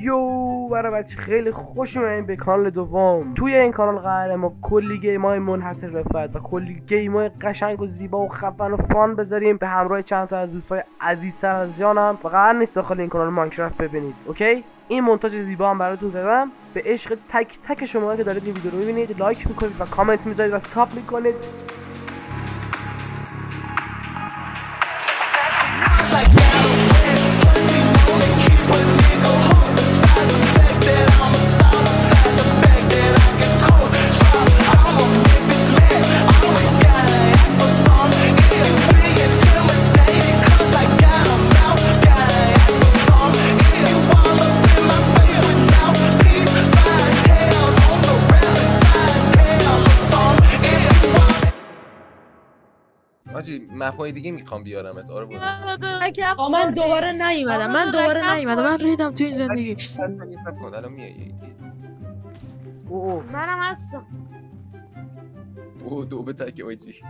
یو برای بچه خیلی خوش اومدین به کانال دوم. توی این کانال قراره ما کلی گیم‌های منحصر به فرد و کلی گیم‌های قشنگ و زیبا و خفن و فان بذاریم به همراه چند تا از دوستای عزیزتر از جانم و قرار نیست داخل این کانال ماینکرافت ببینید. اوکی؟ این مونتاژ زیبا هم براتون زدم. به عشق تک تک شما که دارید این ویدیو رو می‌بینید لایک می‌کنید و کامنت می‌ذارید و ساب می‌کنید. آجی مپای دیگه میخوام بیارمت. آره بود. من دوباره نیومدم. من ریدم تو این زندگی. حساب کن الان میای. منم هستم. دو به تک آجی.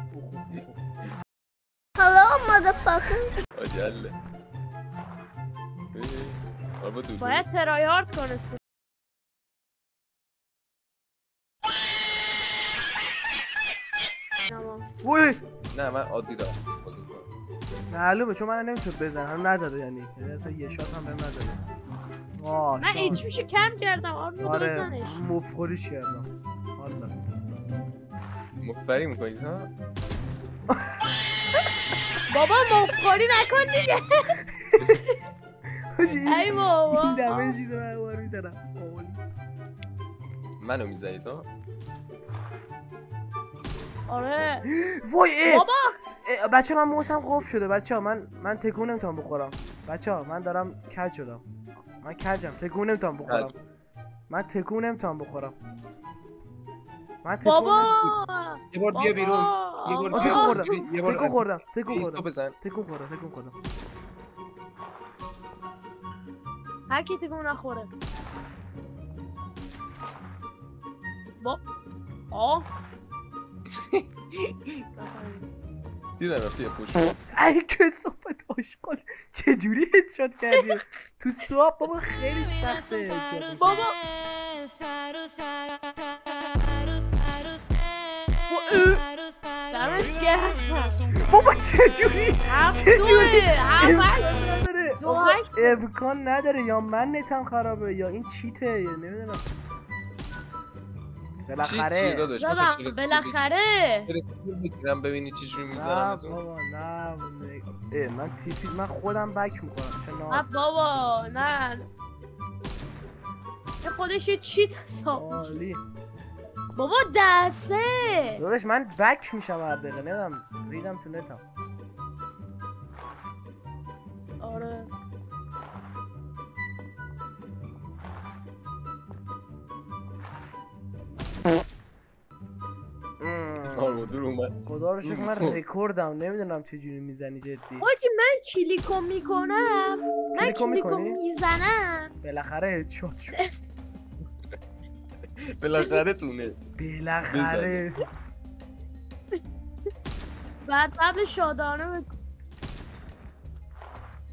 Hello motherfucker. آجی الله. باید ترایارد کنه. وای نه من عادی دارم. معلومه چون من نمیتونم بزنم نداره یعنی اصلا یه شات هم بهم نداره. واه من ایچ میشه کم کردم آرمو بزنش. مفخوریش کردم. والا مفری میکنید ها؟ بابا مفخوری نکن دیگه. ای بابا این دمیجی دارم وار میزنم. منو میزنی تو؟ آره. وای بابا بچه من موسم قفل شده. بچه ها من تکون نمیتونم بخورم. بچه ها من دارم کج شدم. من کجم تکون نمیتونم بخورم. من تکون نمیتونم بخورم. بابا یه بار بیا بیرون. یه بار تکون خوردم. تکون خوردم. هر کی تکون نخوره. دیدم رفتی پوش. ای که صحبت آشقال چجوری هدشات کردی تو سواب بابا خیلی سخته. بابا بابا چجوری نداره امکان نداره یا من نتم خرابه یا این چیته نمیدونم. بالاخره بالاخره بگیرم ببینی چجوری میذارمتون. نه من تیپی من خودم بک میکنم. نه بابا نه خودش یه چیت حساب بابا دسته داداش من بک میشم هر دقیقه. نمیدونم ریدم تو نتم. آره دور اومد. خدا رو شکر من رکوردم. نمیدونم چجوری میزنی جدی. حاجی من کلیکو میکنم. من کلیکو میزنم بالاخره هدشات شد. بالاخره تونه. بالاخره بعد قبل شادانه بکن.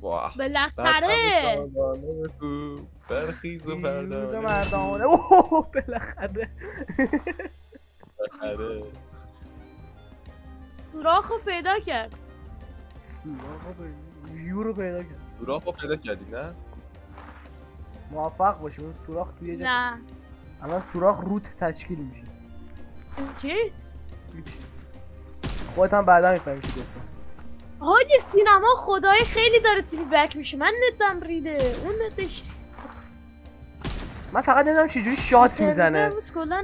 واه بالاخره برخیز و پردانه مردانه. اوه بالاخره سوراخو پیدا کرد. ویو رو پیدا کرد. سوراخو پیدا کردی نه؟ موفق باشی. اون سوراخ توی جا نه الان سوراخ روت تشکیل میشه. چی؟ خودت هم بعدا میفهمی چی گفتم. حاجی سینما خدای خیلی داره تیوی بک میشه. من نتم ریده اون نتش. من فقط نمیدونم چجوری شات میزنه.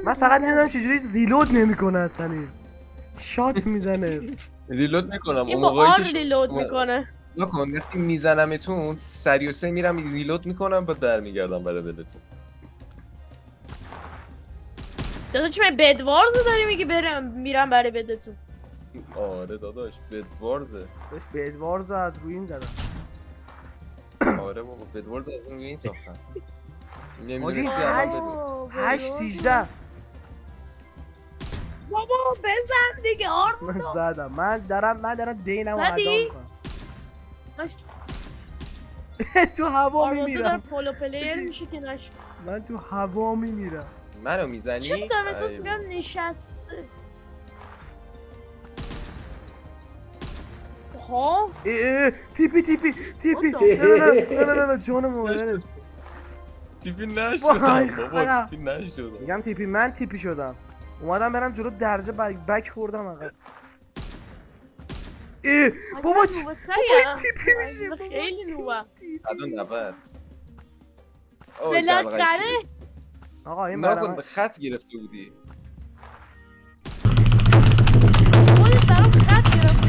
من فقط نمیدونم چجوری ریلود نمیکنه اصلا. شات میزنه. ریلود میکنم اون موقعی که ریلود میکنه. نکن وقتی میزنمتون سریع و سه میرم ریلود میکنم بعد برمیگردم برای دلتون. داداش من بدوارز داری میگی میرم برای بدتون. آره داداش بدوارزه. داداش بدوارز از روی این زدم. آره بابا بدوارز از روی این ساختن. نمیدونستی الان 8-13. بابا بزن دیگه آرمان. من زدم. من دارم دینمو ادا میکنم. تو هوا آرمانتو داره میمیرم. پولو پلیر میشه که نش من تو هوا میمیرم. منو میزنی؟ چه بودم احساس میگم نشسته. ها تیپی What نه جان مادرت. تیپی نشدم وای، بابا، خدا. تیپی نشدم. میگم تیپی، من تیپی شدم. اومدم برم جلو درجه بک خوردم عقب. بابا چی؟ بابا این تیپی میشه. خیلی نوبه. الان 90. بلاش کرده. آقا این نکن، برام به خط گرفته بودی. خودت برام خط گرفتی.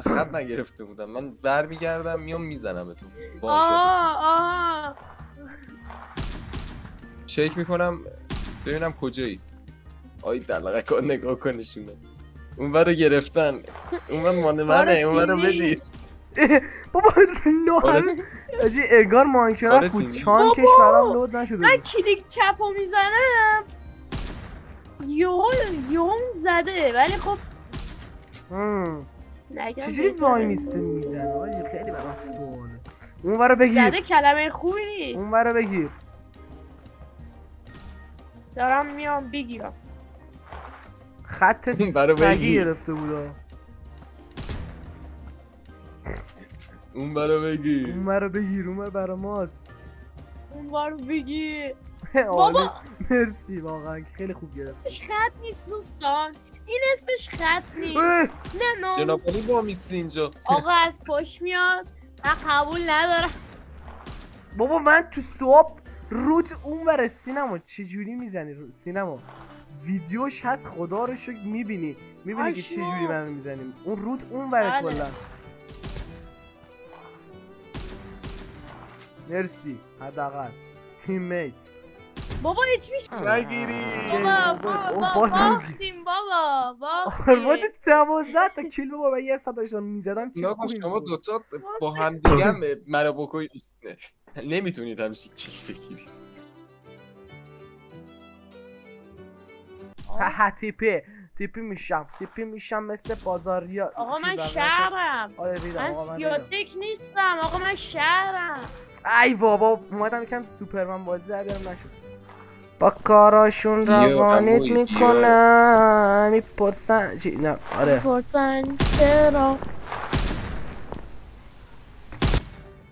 من خط نگرفته بودم، من برمیگردم میام میزنم تو. آه چک میکنم ببینم کجایید. آی دلغه کن، نگاه کنشونه. اون برو گرفتن، اون من مال منه، اون برو بدید. بابا نه اجی اگار مانکرافت بود، چانکش برام لود نشده من بود. کلیک چپو میزنم یوم زده، ولی خب نگم چجوری وای میسته میزنه؟ آجی خیلی برام سواله. اون برو بگیر، زده کلمه خوبی نیست. اون برو بگیر. دارم میام بگیرم. خط برو سگی بگیر. گرفته بود. اون برو بگیر. اون برو بگیر، اون برو ماست. اون بارو بگیر. عالی. بابا مرسی، واقعا خیلی خوب گرفت. اسمش خط نیست دوستان، این اسمش خط نیست. نه ناموس. جناب علی با میستی اینجا. آقا از پشت میاد، من قبول ندارم. بابا من تو صبح روت اون بره. سینما چجوری میزنی؟ سینما ویدیوش هست، خدا رو شکر میبینی که چجوری منو میزنیم. اون روت اون بره بله. کلا. مرسی حداقل تیم میت. بابا هیچ میشه. نگیری. بابا باختیم بابا آرمان باختیم. 12 تا کیل بابا، من یه ساعت داشتم میزدم. نکن شما دوتا با هم دیگه هم منو بکنید، نمیتونید همچین کیل بگیرید. تیپی میشم مثل بازاریا. آقا من شهرم، من سیاتک نیستم. آقا من شهرم. ای بابا اومدم یکم سوپرمن بازی زدم نشد. با کاراشون روانیت میکنن، میپرسن چی؟ نه آره میپرسن چرا.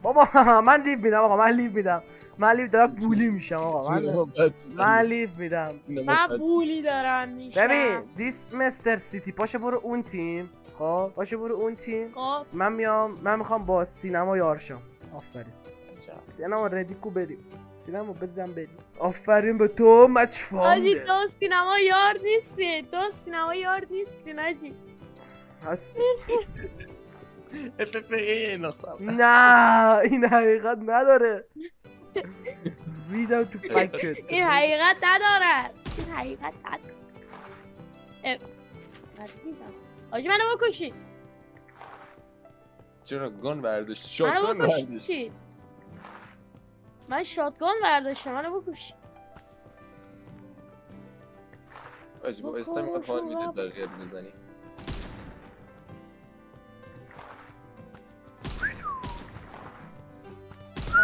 بابا من لیو میدم. آقا من لیو دارم بولی میشم. آقا من لیو میدم. من بولی دارم میشم. ببین دیس مستر سیتی، پاشو برو اون تیم. خب پاشو برو اون تیم. خب من میخوام با سینما یارشم. آفرین سینما ردیکو بریم. سینما بزن بریم. آفرین به تو مچ آجی فامده. تو سینما یار نیستی، تو سینما یار نیستی نجی. هست نه نه این حقیقت نداره. ریدم تو فکت. این حقیقت نداره. آجی منو بکشید. چرا گان برداشت؟ شاتگان برداشت. من شاتگان برداشتم، منو بکشید. آجی با استم میخواد حال میده بقیه رو بزنی.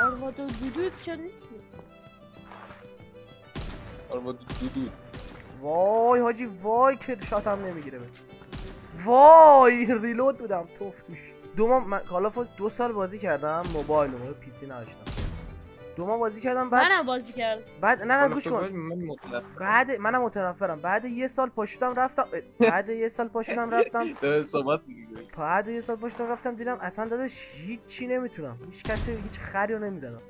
آرمادو دودود چرا نیستی؟ آرمادو دودود. وای حاجی وای که شاتم نمیگیره. وای ریلود بودم توف توش. من کالا 2 سال بازی کردم، موبایل پی سی نداشتم. 2 ماه بازی کردم. منم بازی کردم. بعد نه گوش کن. بعد منم متنفرم. بعد یه سال پاشدم رفتم. بعد یه سال پاشدم رفتم دیدم اصلا داداش هیچی نمیتونم. هیچ کسی هیچ خری رو نمیزنم.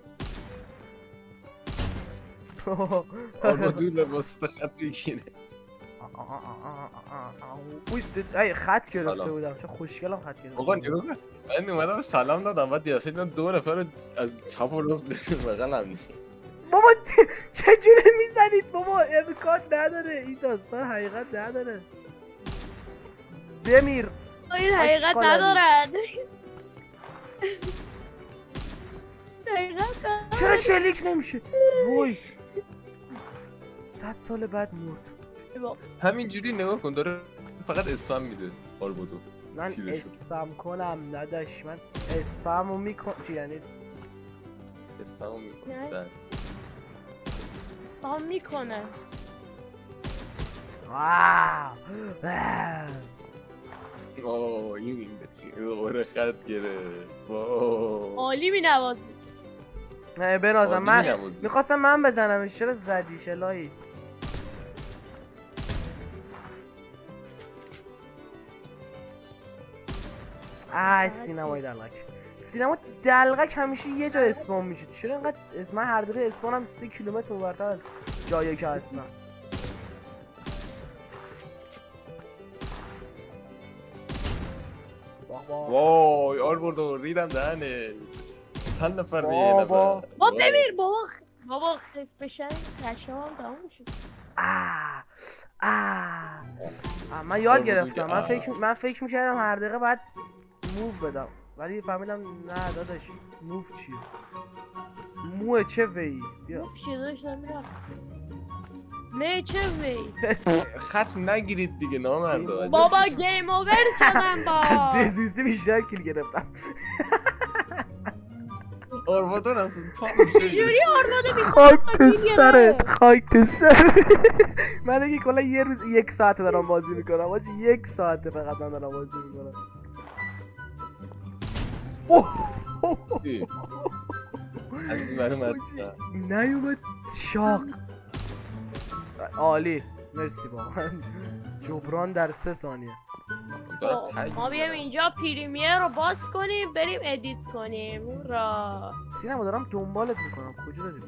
آرمادو لباس خط بگیره. ای خط گرفته بودم. چه خوشگلم خط گرفته. آقا نگاه کن، من اومدم سلام دادم، بعد دیدم دیدم 2 نفر از چپ و راست بغلم. بابا چجوری میزنید بابا؟ امکان نداره، این داستان حقیقت نداره. بمیر. این حقیقت ندارد. چرا شلیک نمیشه؟ وای 100 سال بعد مرد. همینجوری نگاه کن داره فقط اسمم میده آرمادو. من تیره شد. اسپم کنم نداش من اسپمو میکنم چی یعنی اسممو نه. میکنم اسپام میکنه. واو اوه این دوباره خط گرفت واو عالی مینوازی. نه بنازم عالی من مینوازی. میخواستم من بزنمش چرا زدیش الهی سینمای دلغک سینما دلغک همیشه یه جا اسپان میشه چرا اینقدر من هر دقیقه اسپانم 3 کیلومتر اونورتر از جایی که هستم وای آلبردو ریدم دهنه چند نفر به یه نفر بابا. با بمیر بابا خف بشن کشم هم تموم شد. من یاد آلبردو گرفتم که من فکر میکردم هر دقیقه باید موو بدم ولی فهمیدم نه داداش موو چیه موه چه وی بیا مفت چیه داشتم میرم نه چه وی خط نگیرید دیگه نامردا بابا گیم اوور شدم با از دزوزی بیشتر کیل گرفتم آرمادو اصلا تا میشه جوری آرماده بیست خاک تو سرت خاک تو سرت من اگه کلا یه روز 1 ساعت دارم بازی میکنم آجی 1 ساعت فقط من دارم بازی میکنم از این برم نیومد شاق عالی مرسی با جبران در 3 ثانیه ما بیایم اینجا پریمیر رو باز کنیم بریم ادیت کنیم را سینما دارم دنبالت میکنم کجا داری